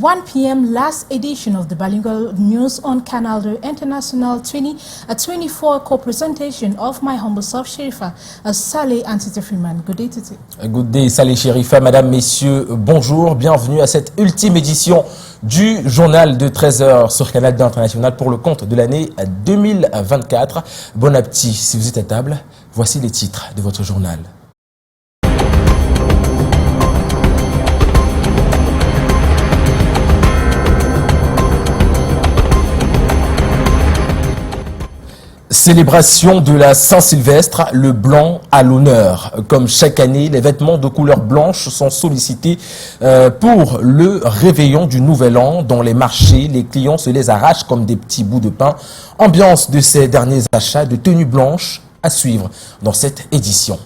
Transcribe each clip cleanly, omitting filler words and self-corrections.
1 p.m. last edition of the Bilingual News on Canal de International 2024 co-presentation of my humble self, Sherifa Saleh and Titi Freeman. Good day, Titi. Good day, Saleh Sherifa. Mesdames, Messieurs, bonjour. Bienvenue à cette ultime édition du journal de 13h sur Canal International pour le compte de l'année 2024. Bon appétit si vous êtes à table. Voici les titres de votre journal. Célébration de la Saint-Sylvestre, le blanc à l'honneur. Comme chaque année, les vêtements de couleur blanche sont sollicités pour le réveillon du Nouvel An. Dans les marchés, les clients se les arrachent comme des petits bouts de pain. Ambiance de ces derniers achats de tenues blanches à suivre dans cette édition.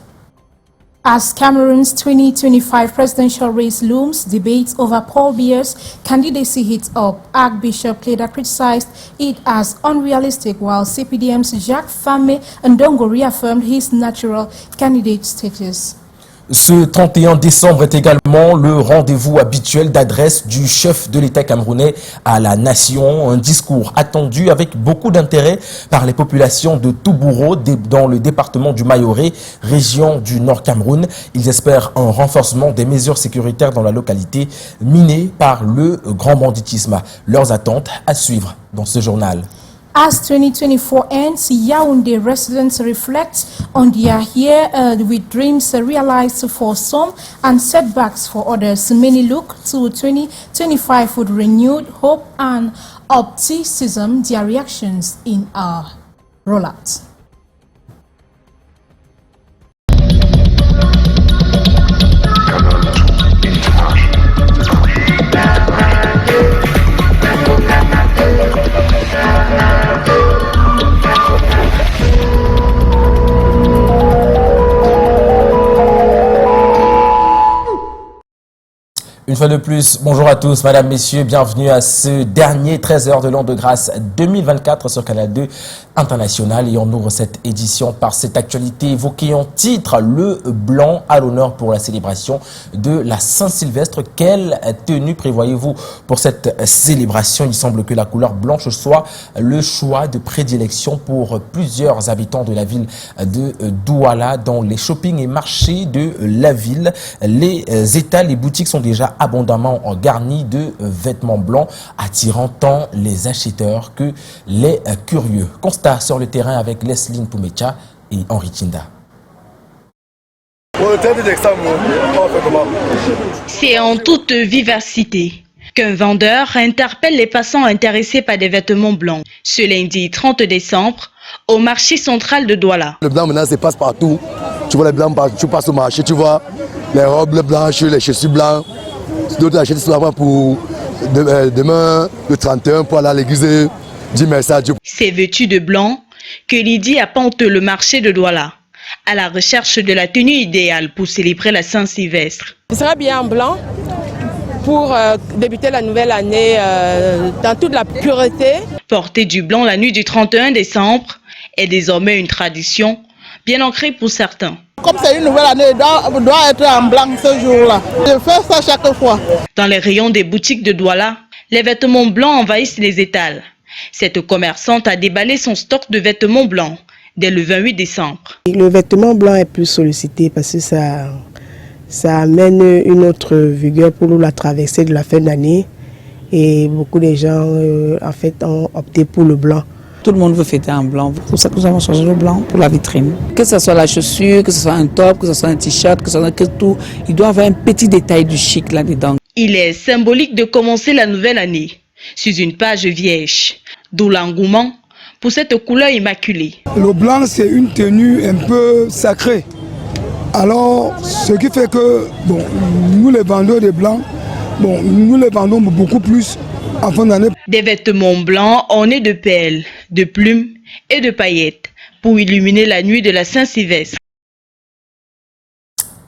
As Cameroon's 2025 presidential race looms, debates over Paul Biya's candidacy heats up. Archbishop Kleda criticized it as unrealistic, while CPDM's Jacques Fame Ndongo reaffirmed his natural candidate status. Ce 31 décembre est également le rendez-vous habituel d'adresse du chef de l'État camerounais à la nation. Un discours attendu avec beaucoup d'intérêt par les populations de Toubouro dans le département du Mayoré, région du Nord Cameroun. Ils espèrent un renforcement des mesures sécuritaires dans la localité minée par le grand banditisme. Leurs attentes à suivre dans ce journal. As 2024 ends, Yaoundé residents reflect on their year with dreams realized for some and setbacks for others. Many look to 2025 with renewed hope and optimism. Their reactions in our rollout. Une fois de plus, bonjour à tous, mesdames, messieurs, bienvenue à ce dernier 13h de l'an de grâce 2024 sur Canal 2 International. Et on ouvre cette édition par cette actualité évoquée en titre, le blanc à l'honneur pour la célébration de la Saint-Sylvestre. Quelle tenue prévoyez-vous pour cette célébration? Il semble que la couleur blanche soit le choix de prédilection pour plusieurs habitants de la ville de Douala. Dans les shoppings et marchés de la ville, les étals, les boutiques sont déjà abondamment garni de vêtements blancs, attirant tant les acheteurs que les curieux. Constat sur le terrain avec Leslie Poumecha et Henri Tinda. C'est en toute vivacité qu'un vendeur interpelle les passants intéressés par des vêtements blancs. Ce lundi 30 décembre, au marché central de Douala. Le blanc maintenant se passe partout. Tu vois les blancs partout, tu passes au marché, tu vois les robes blanches, les chaussures blancs. D'autres achètent souvent pour demain, le 31, pour aller à l'église, dire merci à Dieu. C'est vêtu de blanc que Lydie appante le marché de Douala, à la recherche de la tenue idéale pour célébrer la Saint-Sylvestre. Ce sera bien en blanc pour débuter la nouvelle année dans toute la pureté. Porter du blanc la nuit du 31 décembre est désormais une tradition bien ancrée pour certains. Comme c'est une nouvelle année, doit être en blanc ce jour-là. Je fais ça chaque fois. Dans les rayons des boutiques de Douala, les vêtements blancs envahissent les étals. Cette commerçante a déballé son stock de vêtements blancs dès le 28 décembre. Le vêtement blanc est plus sollicité parce que ça amène une autre vigueur pour la traversée de la fin d'année. Et beaucoup de gens en fait, ont opté pour le blanc. Tout le monde veut fêter en blanc. C'est pour ça que nous avons changé le blanc pour la vitrine. Que ce soit la chaussure, que ce soit un top, que ce soit un t-shirt, que ce soit tout, il doit avoir un petit détail du chic là-dedans. Il est symbolique de commencer la nouvelle année sous une page vierge, d'où l'engouement pour cette couleur immaculée. Le blanc, c'est une tenue un peu sacrée. Alors, ce qui fait que bon, nous les vendeurs de blanc, nous les vendons beaucoup plus en fin d'année. Des vêtements blancs ornés de perles, de plumes et de paillettes pour illuminer la nuit de la Saint-Sylvestre.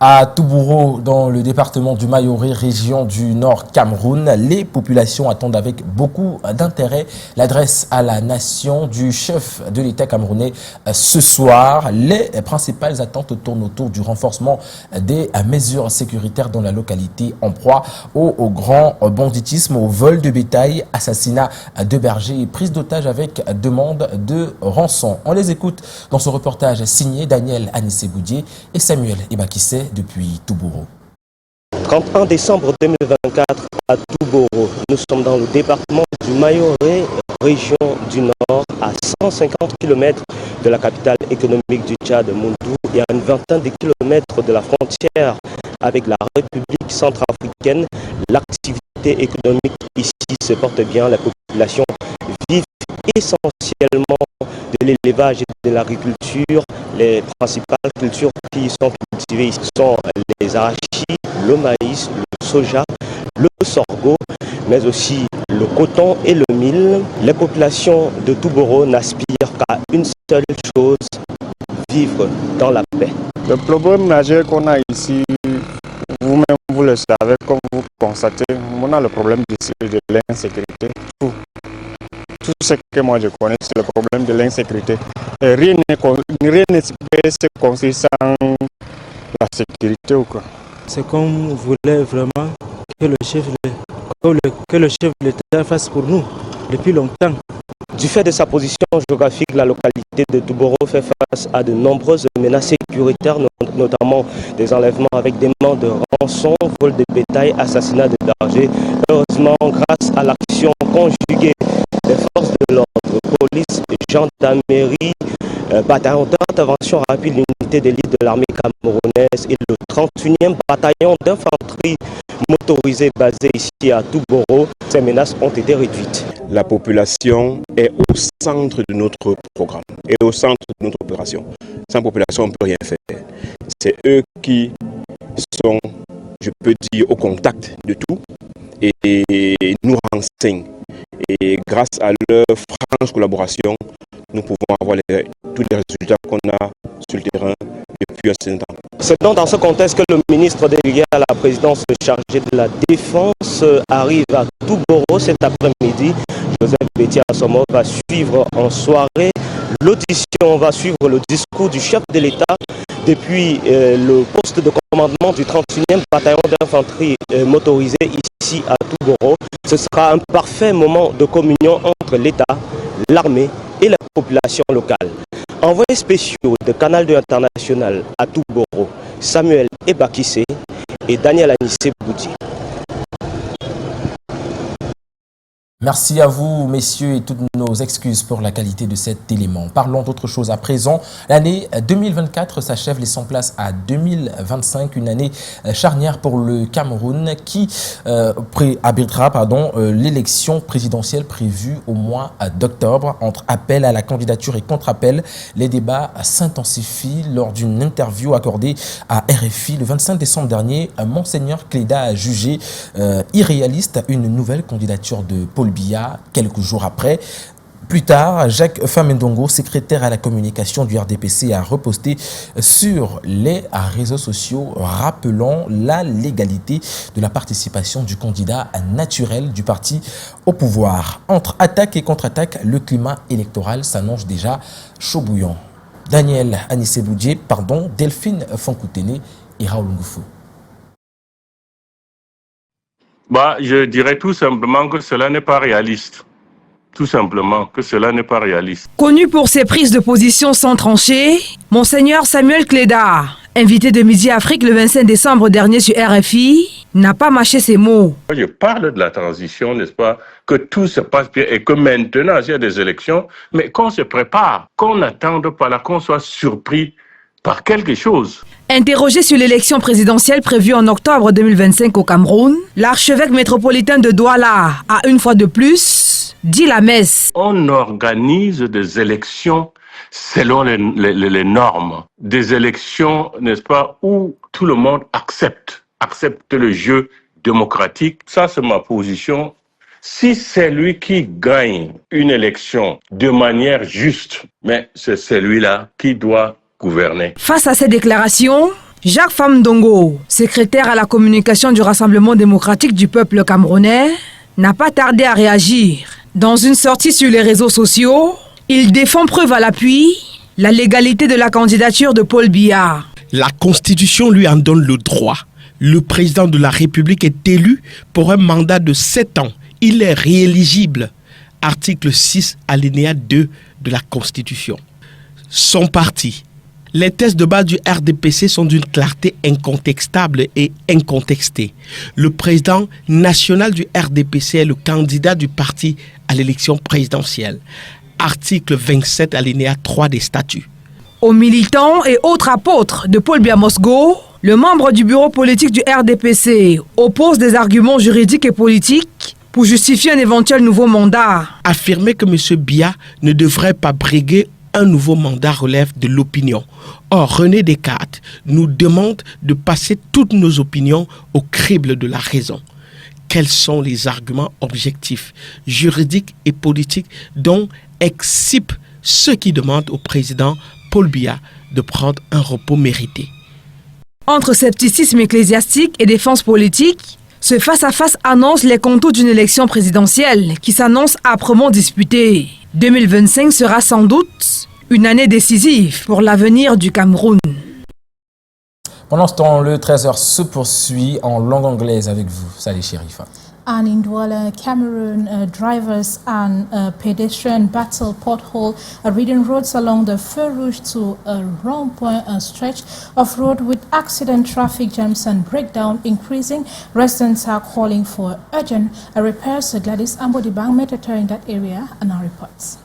À Toubouro, dans le département du Mayoré, région du Nord Cameroun, les populations attendent avec beaucoup d'intérêt l'adresse à la nation du chef de l'État camerounais ce soir. Les principales attentes tournent autour du renforcement des mesures sécuritaires dans la localité en proie au grand banditisme, au vol de bétail, assassinat de bergers et prise d'otages avec demande de rançon. On les écoute dans ce reportage signé Daniel Anissé-Boudier et Samuel Ebakissé depuis Toubouro. 31 décembre 2024 à Toubouro. Nous sommes dans le département du Mayoré, région du Nord, à 150 km de la capitale économique du Tchad, Moundou, et à une vingtaine de kilomètres de la frontière avec la République centrafricaine. L'activité économique ici se porte bien. La population vit essentiellement de l'élevage et de l'agriculture. Les principales cultures qui sont cultivées ici sont les arachis, le maïs, le soja, le sorgho, mais aussi le coton et le mil. Les populations de Toubouro n'aspirent qu'à une seule chose, vivre dans la paix. Le problème majeur qu'on a ici, vous-même vous le savez, comme vous constatez, on a le problème de l'insécurité. Tout ce que moi je connais, c'est le problème de l'insécurité. Rien ne peut se construire sans la sécurité ou quoi. C'est comme on voulait vraiment que le chef de l'État fasse pour nous depuis longtemps. Du fait de sa position géographique, la localité de Toubouro fait face à de nombreuses menaces sécuritaires, notamment des enlèvements avec des demandes de rançon, vol de bétail, assassinat de bergers. Heureusement, grâce à l'action conjuguée des forces de l'ordre, police, gendarmerie, bataillon d'intervention rapide, l'unité d'élite de l'armée camerounaise et le 31e bataillon d'infanterie motorisé basé ici à Toubouro, ces menaces ont été réduites. La population est au centre de notre programme et au centre de notre opération. Sans population, on ne peut rien faire. C'est eux qui sont, je peux dire, au contact de tout et nous renseignent. Et grâce à leur franche collaboration, nous pouvons avoir tous les résultats qu'on a sur le terrain depuis un certain temps. C'est donc dans ce contexte que le ministre délégué à la présidence chargé de la Défense arrive à Toubouro cet après-midi. Joseph Bétier Assomo va suivre en soirée l'audition, va suivre le discours du chef de l'État depuis le poste de commandement du 31e bataillon d'infanterie motorisé ici à Toubouro. Ce sera un parfait moment de communion entre l'État, l'armée et la population locale. Envoyés spéciaux de Canal 2 International à Toubouro, Samuel Ebakissé et Daniel Anissé-Boudier. Merci à vous, messieurs, et toutes nos excuses pour la qualité de cet élément. Parlons d'autre chose à présent. L'année 2024 s'achève, laissant place à 2025, une année charnière pour le Cameroun qui abritera l'élection présidentielle prévue au mois d'octobre. Entre appel à la candidature et contre-appel, les débats s'intensifient. Lors d'une interview accordée à RFI le 25 décembre dernier, Monseigneur Cléda a jugé irréaliste une nouvelle candidature de Paul Biya quelques jours après. Plus tard, Jacques Famendongo, secrétaire à la communication du RDPC, a reposté sur les réseaux sociaux rappelant la légalité de la participation du candidat naturel du parti au pouvoir. Entre attaque et contre-attaque, le climat électoral s'annonce déjà chaud bouillant. Daniel Anissé-Boudier, Delphine Fonkoutene et Raoul Ngoufou. Je dirais tout simplement que cela n'est pas réaliste. Tout simplement que cela n'est pas réaliste. Connu pour ses prises de position sans trancher, Monseigneur Samuel Cléda, invité de Midi Afrique le 25 décembre dernier sur RFI, n'a pas mâché ses mots. Je parle de la transition, n'est-ce pas, que tout se passe bien et que maintenant il y a des élections, mais qu'on se prépare, qu'on n'attende pas là, qu'on soit surpris par quelque chose. Interrogé sur l'élection présidentielle prévue en octobre 2025 au Cameroun, l'archevêque métropolitain de Douala a une fois de plus dit la messe. On organise des élections selon les normes. Des élections, n'est-ce pas, où tout le monde accepte le jeu démocratique. Ça, c'est ma position. Si c'est lui qui gagne une élection de manière juste, mais c'est celui-là qui doit gouverner. Face à ces déclarations, Jacques Famdongo, secrétaire à la communication du Rassemblement démocratique du peuple camerounais, n'a pas tardé à réagir. Dans une sortie sur les réseaux sociaux, il défend preuve à l'appui la légalité de la candidature de Paul Biya. La Constitution lui en donne le droit. Le président de la République est élu pour un mandat de 7 ans. Il est rééligible. Article 6, alinéa 2 de la Constitution. Son parti. Les tests de base du RDPC sont d'une clarté incontestable et incontestée. Le président national du RDPC est le candidat du parti à l'élection présidentielle. Article 27, alinéa 3 des statuts. Aux militants et autres apôtres de Paul Biya Mosgo, le membre du bureau politique du RDPC oppose des arguments juridiques et politiques pour justifier un éventuel nouveau mandat. Affirmer que M. Biya ne devrait pas briguer un nouveau mandat relève de l'opinion. Or, René Descartes nous demande de passer toutes nos opinions au crible de la raison. Quels sont les arguments objectifs, juridiques et politiques dont excipent ceux qui demandent au président Paul Biya de prendre un repos mérité? Entre scepticisme ecclésiastique et défense politique, ce face-à-face annonce les contours d'une élection présidentielle qui s'annonce âprement disputée. 2025 sera sans doute une année décisive pour l'avenir du Cameroun. Pendant ce temps, le 13h se poursuit en langue anglaise avec vous. Salut Sherifa. And in Douala, Cameroon, drivers and pedestrian battle pothole reading roads along the Feu Rouge to a Rond-Point stretch of road with accident, traffic jams and breakdown increasing. Residents are calling for urgent repairs. Gladys Ambodibang met her in that area and now reports.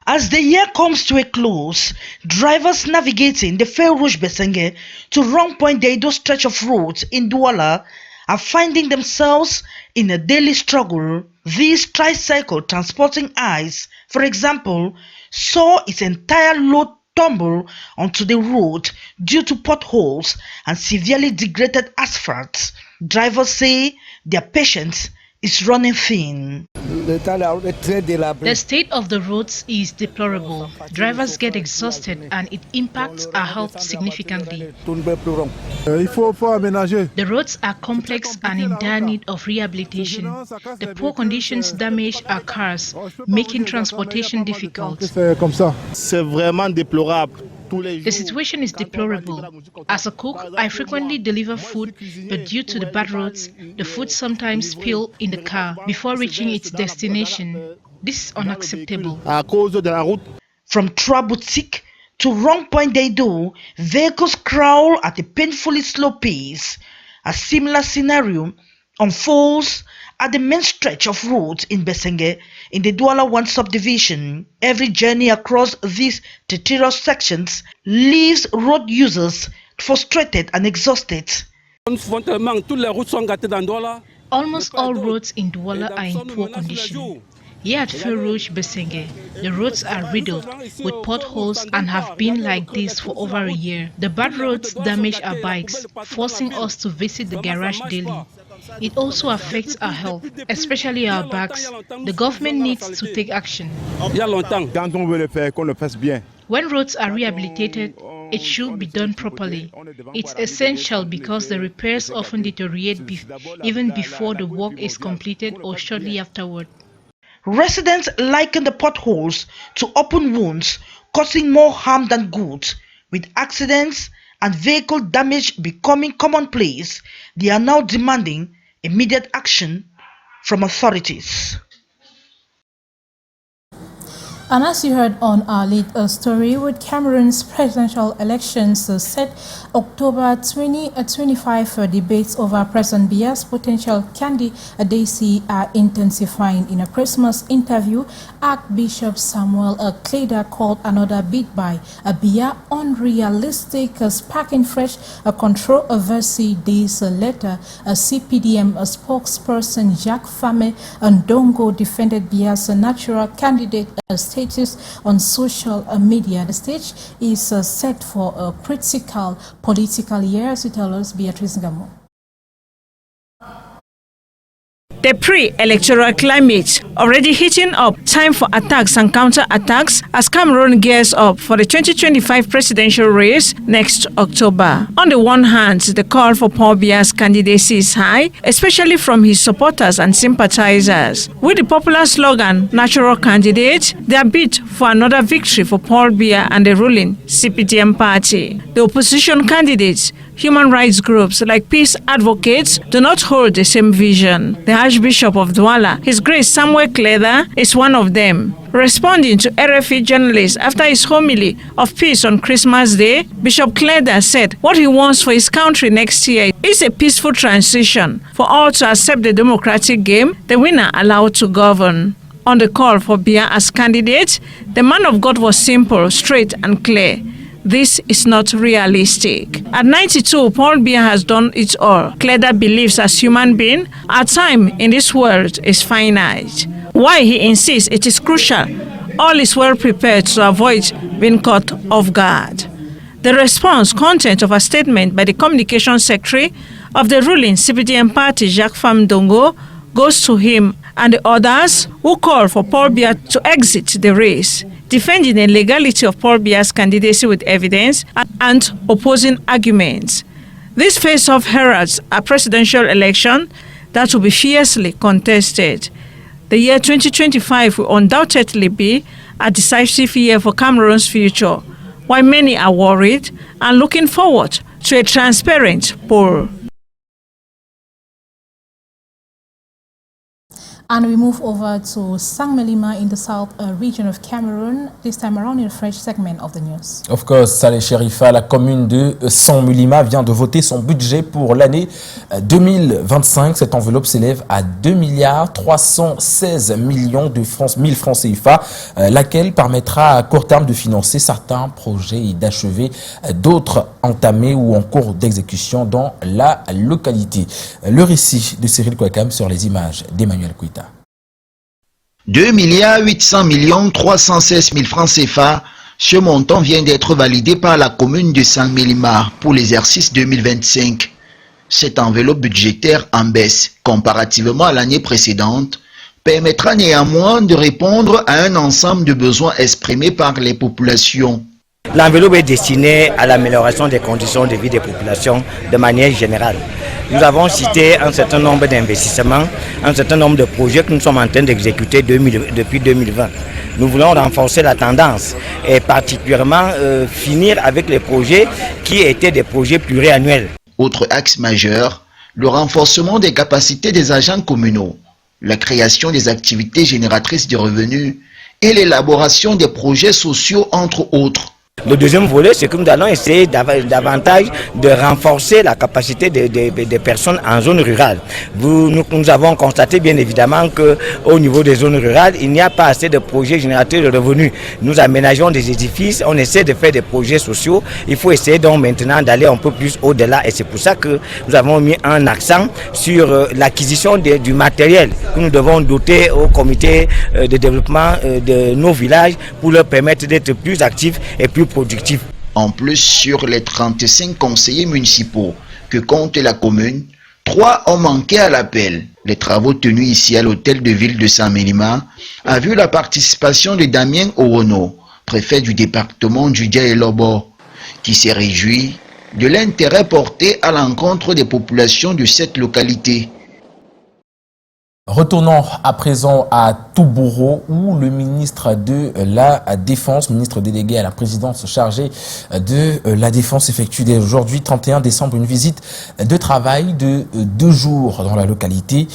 As the year comes to a close, drivers navigating the Feu Rouge Besenge to Rond-Point Deido stretch of roads in Douala are finding themselves in a daily struggle. This tricycle transporting ice, for example, saw its entire load tumble onto the road due to potholes and severely degraded asphalt. Drivers say their patience is running thin. The state of the roads is deplorable. Drivers get exhausted and it impacts our health significantly. The roads are complex and in dire need of rehabilitation. The poor conditions damage our cars, making transportation difficult. The situation is deplorable. As a cook, I frequently deliver food, but due to the bad roads, the food sometimes spills in the car before reaching its destination. This is unacceptable. From Traboutik to Rond-Point Deido, vehicles crawl at a painfully slow pace. A similar scenario unfolds at the main stretch of roads in Besenge in the Douala 1 subdivision. Every journey across these treacherous sections leaves road users frustrated and exhausted. Almost all roads in Douala are in poor condition. Here at Feu Rouge Besenge, the roads are riddled with potholes and have been like this for over a year. The bad roads damage our bikes, forcing us to visit the garage daily. It also affects our health, especially our backs. The government needs to take action. When roads are rehabilitated, it should be done properly. It's essential because the repairs often deteriorate even before the work is completed or shortly afterward. Residents liken the potholes to open wounds, causing more harm than good. With accidents and vehicle damage becoming commonplace, they are now demanding immediate action from authorities. And as you heard on our lead story, with Cameroon's presidential elections set October 2025, debates over President Biya's potential candidacy are intensifying. In a Christmas interview, Archbishop Samuel Kleda called another bid by Biya unrealistic, sparking fresh controversy days later. CPDM spokesperson Jacques Fame Ndongo defended Biya's natural candidate status on social media. The stage is set for a critical political year, as we tell us Beatrice Gamo. The pre-electoral climate already heating up, time for attacks and counter-attacks as Cameroon gears up for the 2025 presidential race next October. On the one hand, the call for Paul Biya's candidacy is high, especially from his supporters and sympathizers. With the popular slogan, "Natural Candidate," their bid for another victory for Paul Biya and the ruling CPDM party. The opposition candidates, human rights groups like peace advocates, do not hold the same vision. The Archbishop of Douala, His Grace Samuel Kleda, is one of them. Responding to RFI journalists after his homily of peace on Christmas Day, Bishop Kleda said what he wants for his country next year is a peaceful transition for all to accept the democratic game, the winner allowed to govern. On the call for Biya as candidate, the man of God was simple, straight and clear. This is not realistic. At 92, Paul Biya has done it all. Kleda believes as human being, our time in this world is finite. Why he insists it is crucial, all is well prepared to avoid being caught off guard. The response content of a statement by the Communications Secretary of the ruling CPDM party, Jacques Famdongo, goes to him and the others who call for Paul Biya to exit the race, defending the legality of Paul Biya's candidacy with evidence and opposing arguments. This face-off heralds a presidential election that will be fiercely contested. The year 2025 will undoubtedly be a decisive year for Cameroon's future, while many are worried and looking forward to a transparent poll. And we move over to Saint-Melima in the south region of Cameroon, this time around in the French segment of the news. Of course, Saleh Cherifa, la commune de Saint-Melima vient de voter son budget pour l'année 2025. Cette enveloppe s'élève à 2,316 milliards de francs CFA, laquelle permettra à court terme de financer certains projets et d'achever d'autres entamés ou en cours d'exécution dans la localité. Le récit de Cyril Kouakam sur les images d'Emmanuel Kouita. 2,800,316 000 francs CFA, ce montant vient d'être validé par la commune de Saint-Melima pour l'exercice 2025. Cette enveloppe budgétaire en baisse comparativement à l'année précédente permettra néanmoins de répondre à un ensemble de besoins exprimés par les populations. L'enveloppe est destinée à l'amélioration des conditions de vie des populations de manière générale. Nous avons cité un certain nombre d'investissements, un certain nombre de projets que nous sommes en train d'exécuter depuis 2020. Nous voulons renforcer la tendance et particulièrement finir avec les projets qui étaient des projets pluriannuels. Autre axe majeur, le renforcement des capacités des agents communaux, la création des activités génératrices de revenus et l'élaboration des projets sociaux entre autres. Le deuxième volet, c'est que nous allons essayer davantage de renforcer la capacité des personnes en zone rurale. Nous avons constaté bien évidemment qu'au niveau des zones rurales, il n'y a pas assez de projets générateurs de revenus. Nous aménageons des édifices, on essaie de faire des projets sociaux. Il faut essayer donc maintenant d'aller un peu plus au-delà et c'est pour ça que nous avons mis un accent sur l'acquisition du matériel que nous devons doter au comité de développement de nos villages pour leur permettre d'être plus actifs et plus productifs. En plus, sur les 35 conseillers municipaux que compte la commune, 3 ont manqué à l'appel. Les travaux tenus ici à l'hôtel de ville de Saint-Melima a vu la participation de Damien Orono, préfet du département du Dia-et-Lobo, qui s'est réjoui de l'intérêt porté à l'encontre des populations de cette localité. Retournons à présent à Toubouro où le ministre de la Défense, ministre délégué à la présidence chargé de la Défense, effectue dès aujourd'hui 31 décembre une visite de travail de 2 jours dans la localité,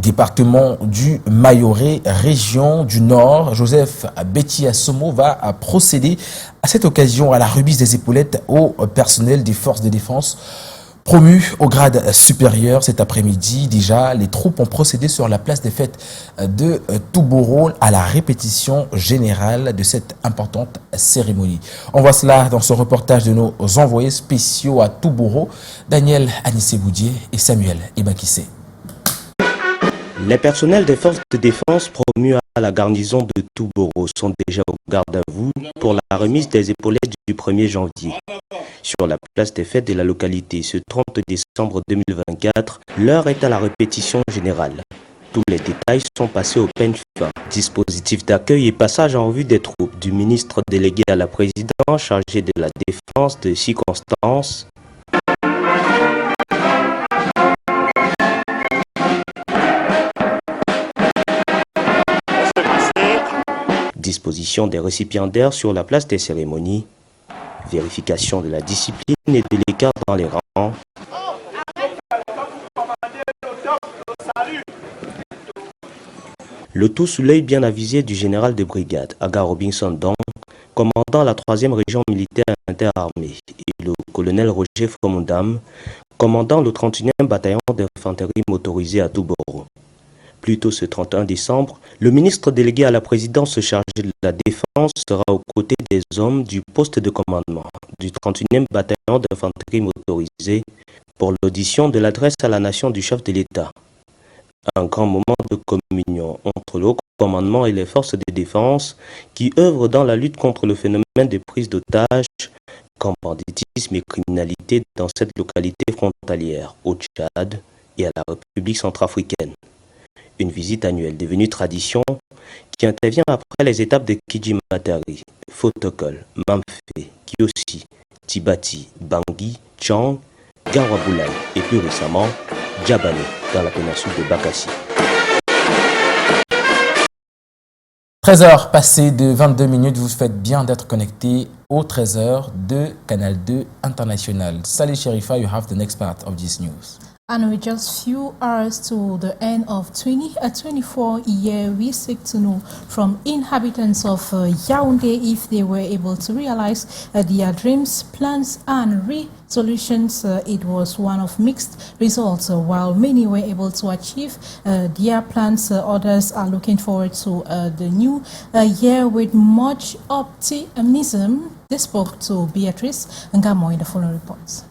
département du Mayoré, région du Nord. Joseph Betty-Assomo va procéder à cette occasion à la remise des épaulettes au personnel des forces de défense promu au grade supérieur. Cet après-midi, déjà, les troupes ont procédé sur la place des fêtes de Toubouro à la répétition générale de cette importante cérémonie. On voit cela dans ce reportage de nos envoyés spéciaux à Toubouro, Daniel Anissé-Boudier et Samuel Ebakissé. Les personnels des forces de défense promus à la garnison de Toubouro sont déjà au garde à vous pour la remise des épaulettes du 1er janvier. Sur la place des fêtes de la localité ce 30 décembre 2024, l'heure est à la répétition générale. Tous les détails sont passés au peigne fin. Dispositif d'accueil et passage en revue des troupes du ministre délégué à la présidence chargé de la défense de circonstances. Disposition des récipiendaires sur la place des cérémonies. Vérification de la discipline et de l'écart dans les rangs. Le tout sous l'œil bien avisé du général de brigade, Aga Robinson Dong, commandant la 3e région militaire interarmée, et le colonel Roger Fomondam, commandant le 31e bataillon d'infanterie motorisée à Touboro. Plus tôt ce 31 décembre, le ministre délégué à la présidence chargé de la défense sera aux côtés des hommes du poste de commandement du 31e bataillon d'infanterie motorisée pour l'audition de l'adresse à la nation du chef de l'État. Un grand moment de communion entre le haut commandement et les forces de défense qui œuvrent dans la lutte contre le phénomène de prise d'otages, comme banditisme et criminalité dans cette localité frontalière, au Tchad et à la République centrafricaine. Une visite annuelle devenue tradition qui intervient après les étapes de Kijimatari, Fotokol, Mamfe, Kiosi, Tibati, Bangui, Tchang, Gawaboulay et plus récemment Djabane dans la péninsule de Bakassi. 13h passées de 22 minutes, vous faites bien d'être connecté au 13h de Canal 2 International. Salih Sherifa, you have the next part of this news. And with just few hours to the end of 2024 year, we seek to know from inhabitants of Yaoundé if they were able to realize their dreams, plans and resolutions. It was one of mixed results. While many were able to achieve their plans, others are looking forward to the new year with much optimism. They spoke to Beatrice Ngamo in the following reports.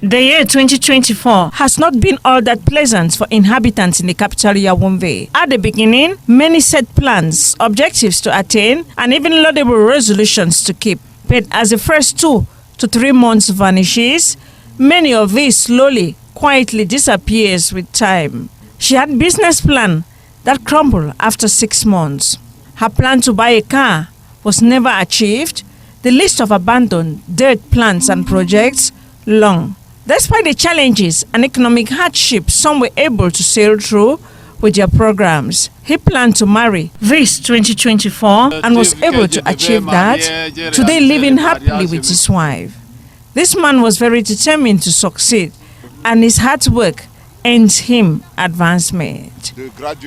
The year 2024 has not been all that pleasant for inhabitants in the capital Yaoundé. At the beginning, many set plans, objectives to attain, and even laudable resolutions to keep. But as the first 2 to 3 months vanishes, many of these slowly, quietly disappears with time. She had business plan that crumbled after 6 months. Her plan to buy a car was never achieved. The list of abandoned, dead plans and projects long. Despite the challenges and economic hardship some were able to sail through with their programs, he planned to marry this 2024 and was able to achieve that, today living happily with his wife. This man was very determined to succeed and his hard work earns him advancement.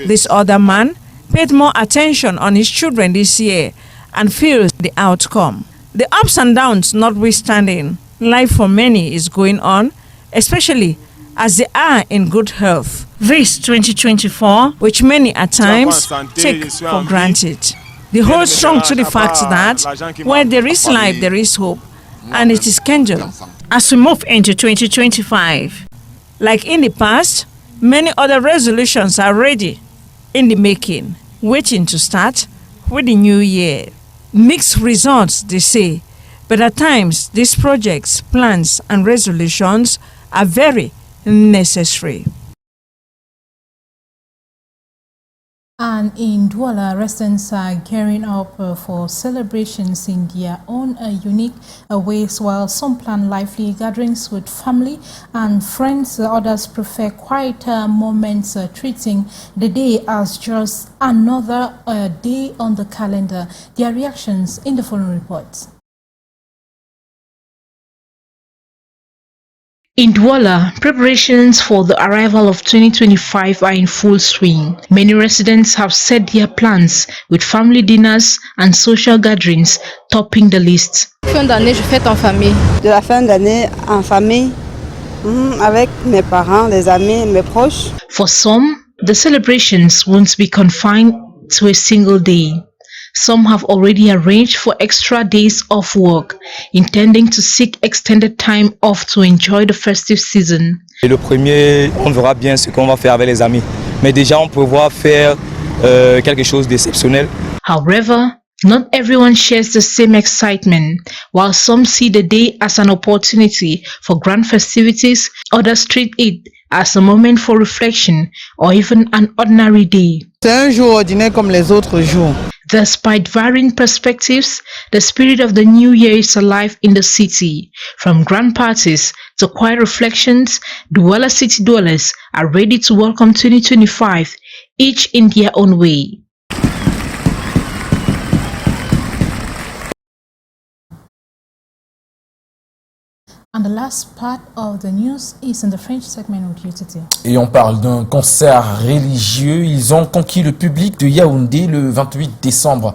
This other man paid more attention on his children this year and feels the outcome. The ups and downs notwithstanding, life for many is going on, especially as they are in good health. This 2024, which many at times take for granted. They hold strong to the fact that where there is life, there is hope, and it is kindled. As we move into 2025, like in the past, many other resolutions are ready in the making, waiting to start with the new year. Mixed results, they say, but at times, these projects, plans, and resolutions are very necessary. And in Douala, residents are gearing up for celebrations in their own unique ways, while some plan lively gatherings with family and friends. Others prefer quieter moments, treating the day as just another day on the calendar. Their reactions in the following reports. In Douala, preparations for the arrival of 2025 are in full swing. Many residents have set their plans, with family dinners and social gatherings topping the list. Fin d'année, je fête en famille. De la fin d'année en famille, avec mes parents, les amis, mes proches. For some, the celebrations won't be confined to a single day. Some have already arranged for extra days off work, intending to seek extended time off to enjoy the festive season. Et le premier, on verra bien ce qu'on va faire avec les amis. Mais déjà, on prévoit faire quelque chose d'exceptionnel. However, not everyone shares the same excitement. While some see the day as an opportunity for grand festivities, others treat it as a moment for reflection or even an ordinary day. C'est un jour ordinaire comme les autres jours. Despite varying perspectives, the spirit of the new year is alive in the city. From grand parties to quiet reflections, Douala city dwellers are ready to welcome 2025, each in their own way. And the last part of the news is in the French segment with you today. Et on parle d'un concert religieux. Ils ont conquis le public de Yaoundé le 28 décembre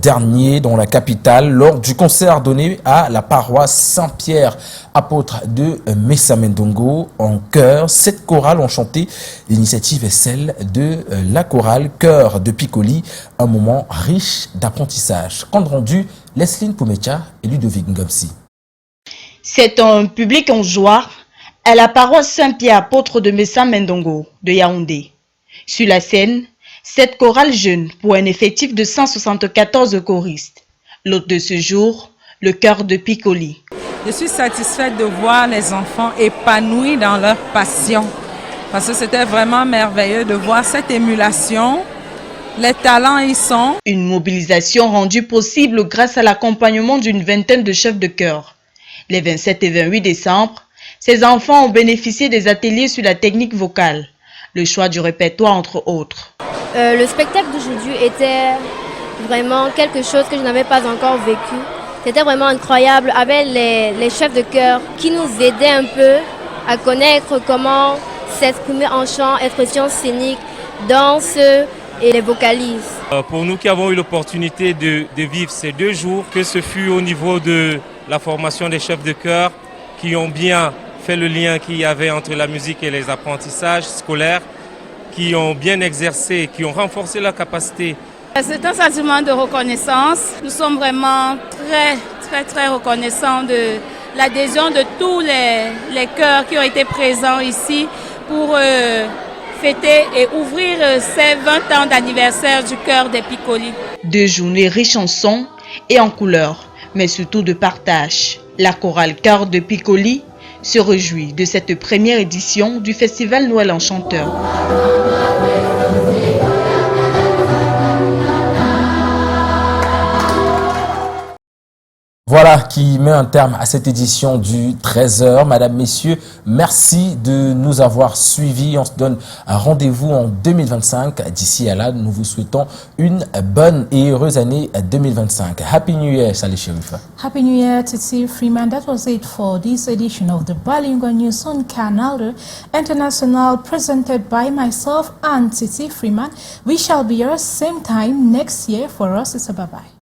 dernier dans la capitale lors du concert donné à la paroisse Saint-Pierre, apôtre de Messamendongo. En chœur, 7 chorales ont chanté. L'initiative est celle de la chorale Chœur de Piccoli, un moment riche d'apprentissage. Compte rendu, Lesline Poumecha et Ludovic Ngomsi. C'est un public en joie à la paroisse Saint-Pierre, apôtre de Messamendongo de Yaoundé. Sur la scène, 7 chorales jeunes pour un effectif de 174 choristes. L'hôte de ce jour, le chœur de Piccoli. Je suis satisfaite de voir les enfants épanouis dans leur passion. Parce que c'était vraiment merveilleux de voir cette émulation. Les talents y sont. Une mobilisation rendue possible grâce à l'accompagnement d'une vingtaine de chefs de chœur. Les 27 et 28 décembre, ces enfants ont bénéficié des ateliers sur la technique vocale, le choix du répertoire entre autres. Le spectacle d'aujourd'hui était vraiment quelque chose que je n'avais pas encore vécu. C'était vraiment incroyable avec les chefs de chœur qui nous aidaient un peu à connaître comment s'exprimer en chant, expression scénique, danse et les vocalises. Pour nous qui avons eu l'opportunité de vivre ces 2 jours, que ce fut au niveau de la formation des chefs de chœur qui ont bien fait le lien qu'il y avait entre la musique et les apprentissages scolaires, qui ont bien exercé, qui ont renforcé leur capacité. C'est un sentiment de reconnaissance. Nous sommes vraiment très reconnaissants de l'adhésion de tous les chœurs qui ont été présents ici pour fêter et ouvrir ces 20 ans d'anniversaire du chœur des Piccoli. 2 journées riches en sons et en couleurs, mais surtout de partage. La chorale Chœur de Piccoli se réjouit de cette première édition du Festival Noël Enchanteur. Voilà qui met un terme à cette édition du 13h. Madame, Messieurs, merci de nous avoir suivis. On se donne un rendez-vous en 2025. D'ici à là, nous vous souhaitons une bonne et heureuse année 2025. Happy New Year, Salih Sherifa. Happy New Year, Titi Freeman. That was it for this edition of the Bilingual News on Canal International, presented by myself and Titi Freeman. We shall be here same time next year. For us, it's a bye-bye.